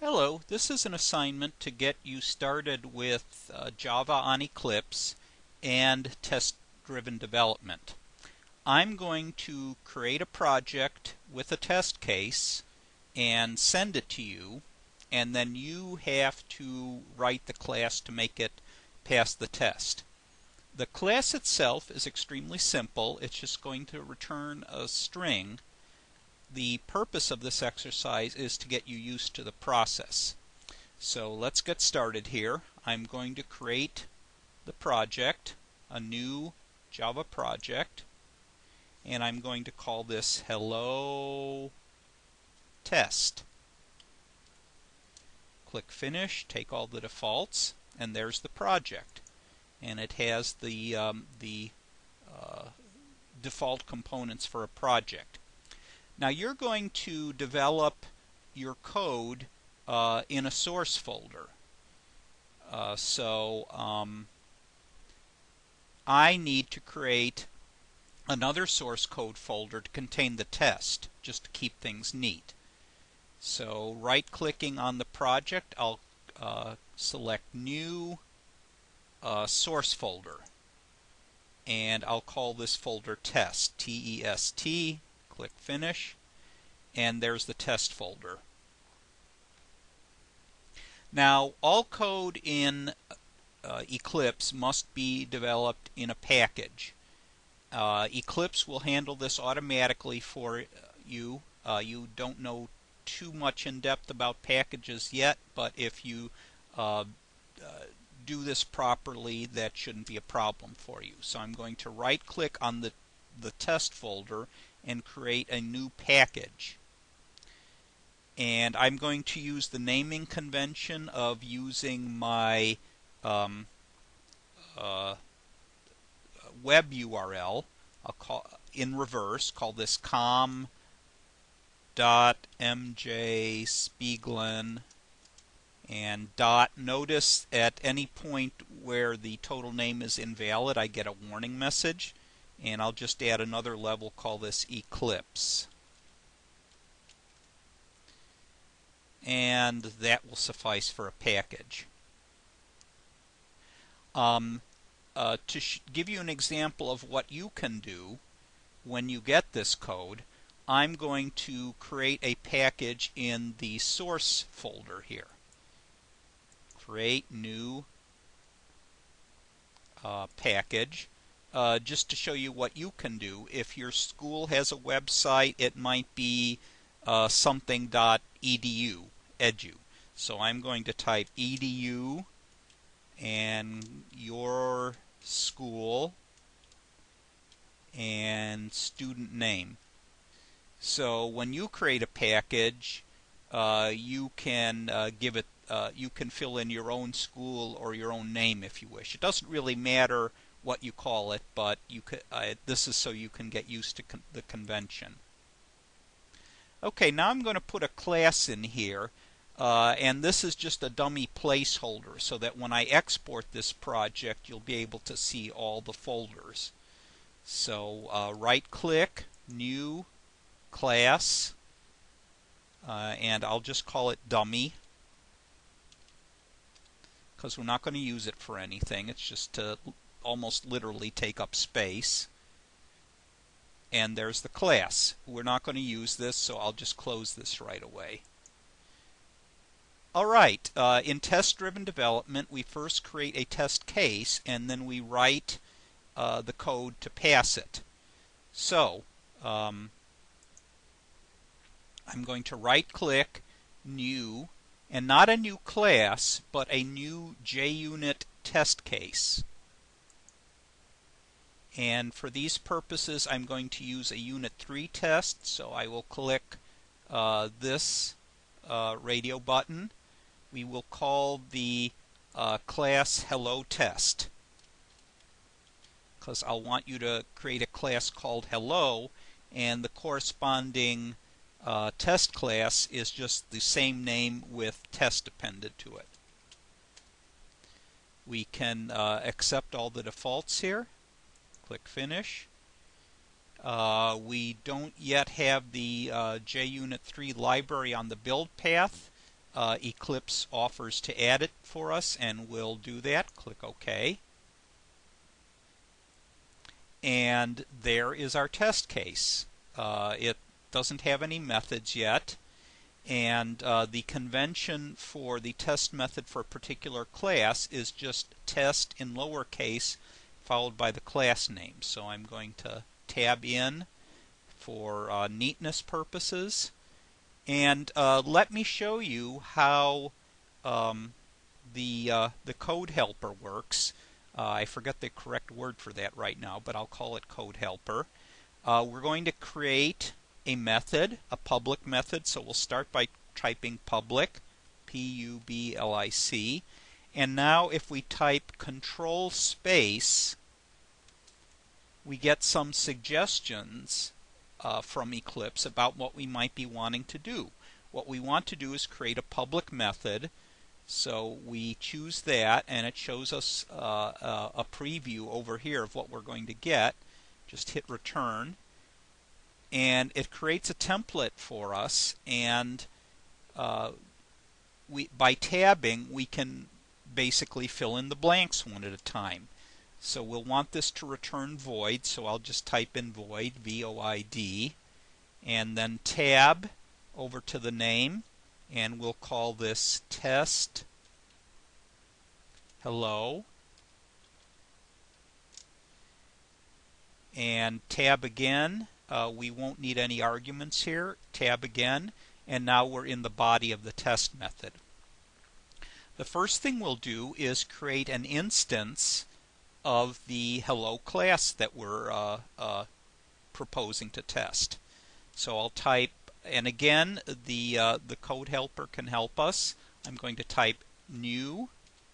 Hello, this is an assignment to get you started with Java on Eclipse and test-driven development. I'm going to create a project with a test case and send it to you, and then you have to write the class to make it pass the test. The class itself is extremely simple. It's just going to return a string. The purpose of this exercise is to get you used to the process. So let's get started here. I'm going to create the project, a new Java project, and I'm going to call this Hello Test. Click Finish, take all the defaults, and there's the project. And it has the default components for a project. Now you're going to develop your code in a source folder. I need to create another source code folder to contain the test, just to keep things neat. So right-clicking on the project, I'll select New Source Folder. And I'll call this folder Test, T-E-S-T. Click Finish, and there's the test folder. Now, all code in Eclipse must be developed in a package. Eclipse will handle this automatically for you. You don't know too much in depth about packages yet, but if you do this properly, that shouldn't be a problem for you. So I'm going to right-click on the test folder and create a new package. And I'm going to use the naming convention of using my web URL. I'll call in reverse, call this com.mjspiegelen and dot. Notice at any point where the total name is invalid, I get a warning message. And I'll just add another level, call this Eclipse. And that will suffice for a package. Give you an example of what you can do when you get this code, I'm going to create a package in the source folder here. Create new package. Just to show you what you can do. If your school has a website, it might be something.edu, edu. So I'm going to type edu and your school and student name. So when you create a package, you can give it. You can fill in your own school or your own name if you wish. It doesn't really matter what you call it, but you could, this is so you can get used to the convention. Okay, now I'm going to put a class in here, and this is just a dummy placeholder so that when I export this project you'll be able to see all the folders. So right-click, New Class, and I'll just call it Dummy, because we're not going to use it for anything. It's just to almost literally take up space. And there's the class. We're not going to use this, so I'll just close this right away. Alright, in test-driven development we first create a test case and then we write the code to pass it. So I'm going to right-click, New, and not a new class, but a new JUnit test case. And for these purposes, I'm going to use a Unit 3 test, so I will click this radio button. We will call the class Hello Test, because I'll want you to create a class called Hello, and the corresponding test class is just the same name with test appended to it. We can accept all the defaults here. Click Finish. We don't yet have the JUnit 3 library on the build path, Eclipse offers to add it for us, and we'll do that. Click OK. And there is our test case. It doesn't have any methods yet, and the convention for the test method for a particular class is just test in lowercase followed by the class name. So I'm going to tab in for neatness purposes, and let me show you how the code helper works. I forget the correct word for that right now, but I'll call it code helper. We're going to create a method, a public method, so we'll start by typing public, P-U-B-L-I-C, and now if we type control space, we get some suggestions from Eclipse about what we might be wanting to do. What we want to do is create a public method. So we choose that, and it shows us a preview over here of what we're going to get. Just hit return, and it creates a template for us, and by tabbing we can basically fill in the blanks one at a time. So we'll want this to return void, so I'll just type in void, V-O-I-D, and then tab over to the name, and we'll call this test hello, and tab again. We won't need any arguments here. Tab again, and now we're in the body of the test method. The first thing we'll do is create an instance of the hello class that we're proposing to test. So I'll type, and again the code helper can help us. I'm going to type new,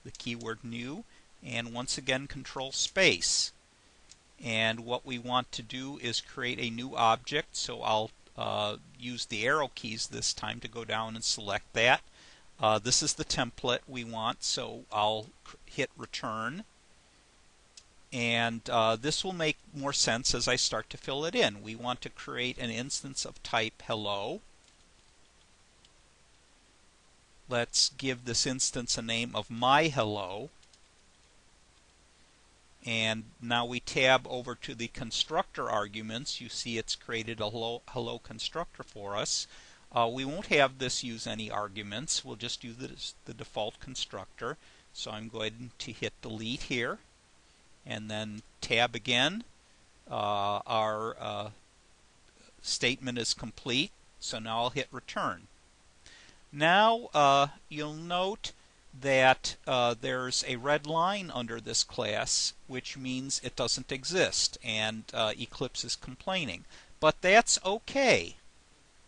the keyword new, and once again control space. And what we want to do is create a new object, so I'll use the arrow keys this time to go down and select that. This is the template we want, so I'll hit return. And this will make more sense as I start to fill it in. We want to create an instance of type hello. Let's give this instance a name of myHello. And now we tab over to the constructor arguments. You see it's created a hello constructor for us. We won't have this use any arguments. We'll just use the default constructor. So I'm going to hit delete here, and then tab again. Our statement is complete, so now I'll hit return. Now you'll note that there's a red line under this class, which means it doesn't exist, and Eclipse is complaining. But that's okay.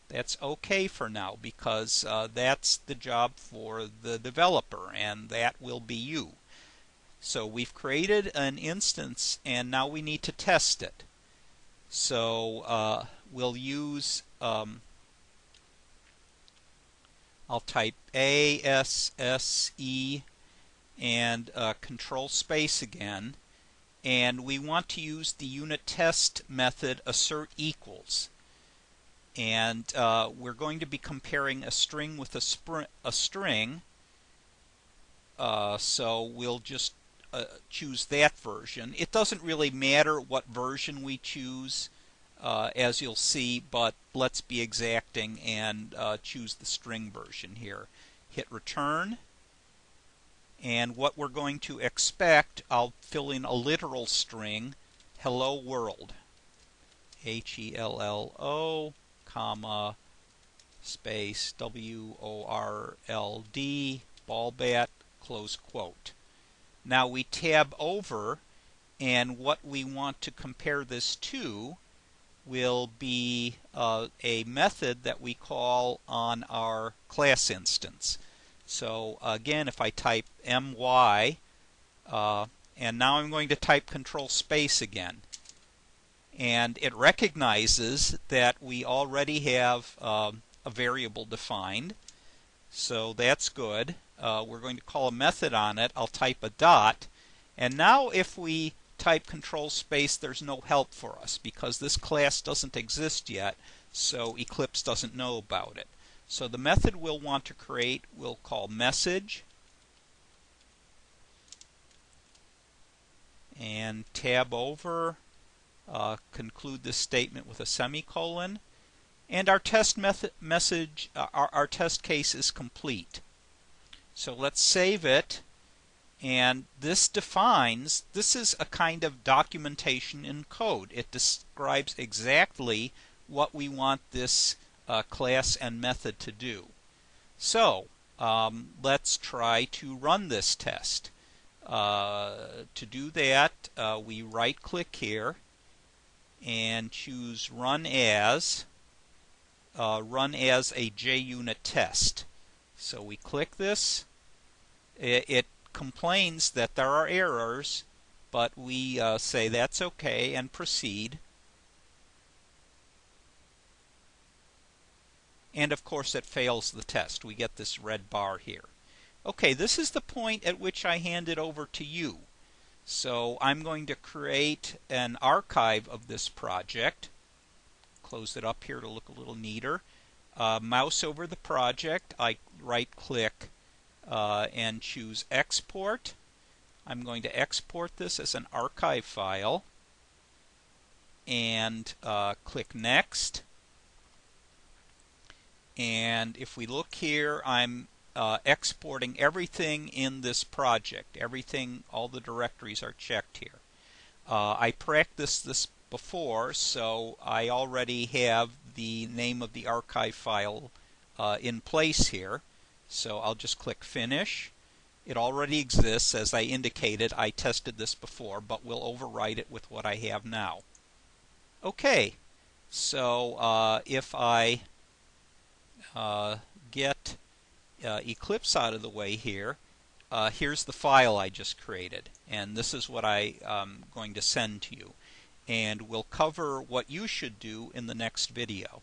That's okay for now, because that's the job for the developer, and that will be you. So we've created an instance, and now we need to test it. So we'll use, I'll type ASSE and control space again, and we want to use the unit test method assert equals. And we're going to be comparing a string with a string, so we'll just choose that version. It doesn't really matter what version we choose, as you'll see, but let's be exacting and choose the string version here. Hit return, and what we're going to expect, I'll fill in a literal string, hello world, HELLO, comma, space, WORLD, ball bat, close quote. Now we tab over, and what we want to compare this to will be a method that we call on our class instance. So again, if I type my, and now I'm going to type control space again, and it recognizes that we already have a variable defined, so that's good. We're going to call a method on it. I'll type a dot, and now if we type control space, there's no help for us because this class doesn't exist yet, so Eclipse doesn't know about it. So the method we'll want to create we'll call message, and tab over, conclude this statement with a semicolon, and our test our test case is complete. So let's save it, and this is a kind of documentation in code. It describes exactly what we want this class and method to do. So let's try to run this test. To do that, we right click here and choose run as a JUnit test. So we click this. It complains that there are errors, but we say that's okay and proceed. And of course it fails the test. We get this red bar here. Okay, this is the point at which I hand it over to you. So I'm going to create an archive of this project. Close it up here to look a little neater. Mouse over the project. I right click and choose export. I'm going to export this as an archive file and click next. And if we look here, I'm exporting everything in this project. All the directories are checked here. I practiced this before, so I already have the name of the archive file in place here. So I'll just click Finish. It already exists. As I indicated, I tested this before, but we'll overwrite it with what I have now. Okay, so if I get Eclipse out of the way here, here's the file I just created, and this is what I'm going to send to you. And we'll cover what you should do in the next video.